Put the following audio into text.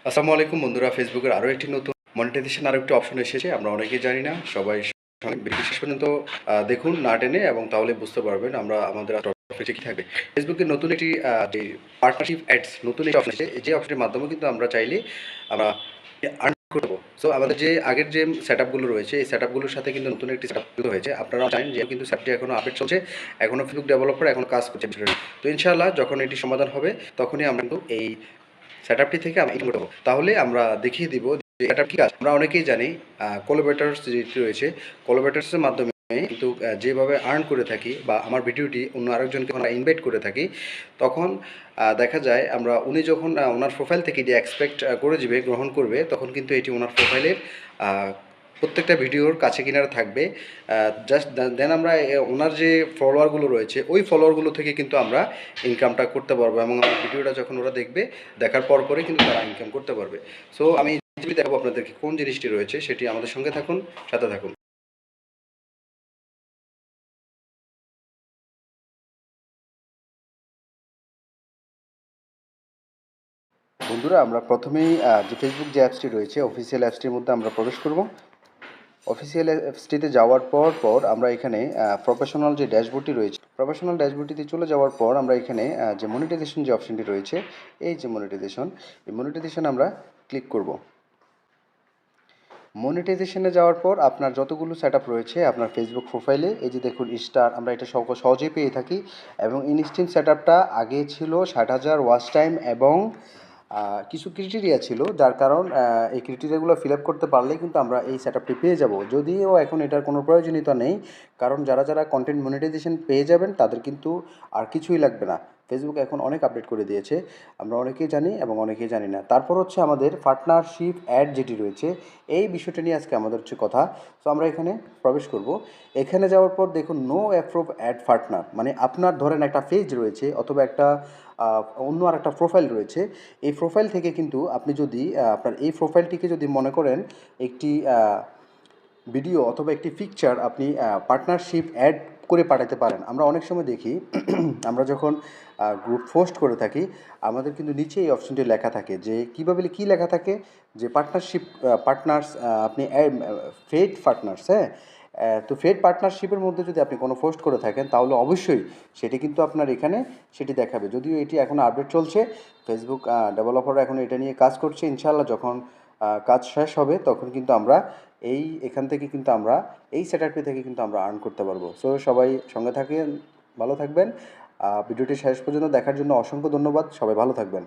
আসসালামু আলাইকুম বন্ধুরা, ফেসবুকের আরও একটি নতুন মনিটাইজেশন আরও একটি অপশন এসেছে। আমরা অনেকেই জানি না, সবাই বিশেষ পর্যন্ত দেখুন না টেনে, এবং তাহলে বুঝতে পারবেন আমরা আমাদের টপিকটা কী থাকবে। ফেসবুকের নতুন একটি যে পার্টনারশিপ অ্যাডস নতুন একটি অপশন এসেছে, যে অপশনের মাধ্যমে কিন্তু আমরা চাইলে আমরা আর্ন করবো। সো আমাদের যে আগের যে সেট আপগুলো রয়েছে, এই সেট আপগুলোর সাথে কিন্তু নতুন একটি সেট আপ হয়েছে। আপনারা জানেন যে কিন্তু সেটটি এখনও আপডেট চলছে, এখনও ফেসবুক ডেভেলপার এখনও কাজ করছে। তো ইনশাআল্লাহ যখন এটি সমাধান হবে তখনই আমরা কিন্তু এই সেটআপটি থেকে আমি ইনপুট করব। তাহলে আমরা দেখিয়ে দিব যে এটা কি কাজ। আমরা অনেকেই জানি কোলাবরেটরস যেটি রয়েছে, কোলাবরেটরসের মাধ্যমে কিন্তু যেভাবে আর্ন করে থাকি, বা আমার ভিডিওটি অন্য আরেকজনকে আমরা ইনভাইট করে থাকি, তখন দেখা যায় আমরা উনি যখন ওনার প্রোফাইল থেকে এটি এক্সপেক্ট করে যাবে, গ্রহণ করবে, তখন কিন্তু এটি ওনার প্রোফাইলের প্রত্যেকটা ভিডিওর কাছে কিনারে থাকবে। জাস্ট দেন আমরা ওনার যে ফলোয়ারগুলো রয়েছে, ওই ফলোয়ারগুলো থেকে কিন্তু আমরা ইনকামটা করতে পারবো, এবং আমার ভিডিওটা যখন ওরা দেখবে, দেখার পর পরে কিন্তু তারা ইনকাম করতে পারবে। সো আমি দেখাবো আপনাদেরকে কোন জিনিসটি রয়েছে, সেটি আমাদের সঙ্গে থাকুন, সাথে থাকুন। বন্ধুরা, আমরা প্রথমেই যে ফেসবুক যে অ্যাপসটি রয়েছে, অফিসিয়াল অ্যাপসটির মধ্যে আমরা প্রবেশ করব। অফিসিয়াল অ্যাপসটিতে যাওয়ার পর আমরা এখানে প্রফেশনাল যে ড্যাশবোর্ডটি রয়েছে, প্রফেশনাল ড্যাশবোর্ডটিতে চলে যাওয়ার পর আমরা এখানে যে মনিটাইজেশন যে অপশনটি রয়েছে, এই যে মনিটাইজেশন, এই মনিটাইজেশন আমরা ক্লিক করব। মনিটাইজেশনে যাওয়ার পর আপনার যতগুলো সেট আপ রয়েছে আপনার ফেসবুক প্রোফাইলে, এই যে দেখুন স্টার, আমরা এটা সহজেই পেয়ে থাকি। এবং ইনস্ট্যান্ট সেট আপটা আগে ছিল 60,000 ওয়াচ টাইম, এবং কিছু ক্রিটেরিয়া ছিল, যার কারণ এই ক্রিটেরিয়াগুলো ফিল আপ করতে পারলেই কিন্তু আমরা এই সেট আপটি পেয়ে যাব। যদিও এখন এটার কোনো প্রয়োজনীয়তা নেই, কারণ যারা যারা কন্টেন্ট মনিটাইজেশন পেয়ে যাবেন তাদের কিন্তু আর কিছুই লাগবে না। ফেসবুক এখন অনেক আপডেট করে দিয়েছে, আমরা অনেকেই জানি এবং অনেকেই জানি না। তারপর হচ্ছে আমাদের পার্টনারশিপ অ্যাড যেটি রয়েছে, এই বিষয়টা নিয়ে আজকে আমাদের হচ্ছে কথা। তো আমরা এখানে প্রবেশ করব। এখানে যাওয়ার পর দেখুন নো অ্যাপ্রুভ অ্যাড পার্টনার, মানে আপনার ধরেন একটা পেজ রয়েছে অথবা একটা অন্য আর একটা প্রোফাইল রয়েছে। এই প্রোফাইল থেকে কিন্তু আপনি যদি আপনার এই প্রোফাইলটিকে যদি মনে করেন একটি ভিডিও অথবা একটি পিকচার আপনি পার্টনারশিপ অ্যাড করে পাঠাতে পারেন। আমরা অনেক সময় দেখি আমরা যখন গ্রুপ পোস্ট করে থাকি, আমাদের কিন্তু নিচে এই অপশনটি লেখা থাকে যে কীভাবে, কী লেখা থাকে যে পার্টনারশিপ পার্টনার্স, আপনি ফেড পার্টনার্স, হ্যাঁ। তো ফেড পার্টনারশিপের মধ্যে যদি আপনি কোনো পোস্ট করে থাকেন, তাহলে অবশ্যই সেটি কিন্তু আপনার এখানে সেটি দেখাবে। যদিও এটি এখন আপডেট চলছে, ফেসবুক ডেভেলপাররা এখন এটা নিয়ে কাজ করছে। ইনশাআল্লাহ যখন কাজ শেষ হবে তখন কিন্তু আমরা এখান থেকে কিন্তু আমরা এই সেটআপটি থেকে কিন্তু আমরা আর্ন করতে পারবো। সো সবাই সঙ্গে থাকেন, ভালো থাকবেন। ভিডিওটি শেষ পর্যন্ত দেখার জন্য অসংখ্য ধন্যবাদ। সবাই ভালো থাকবেন।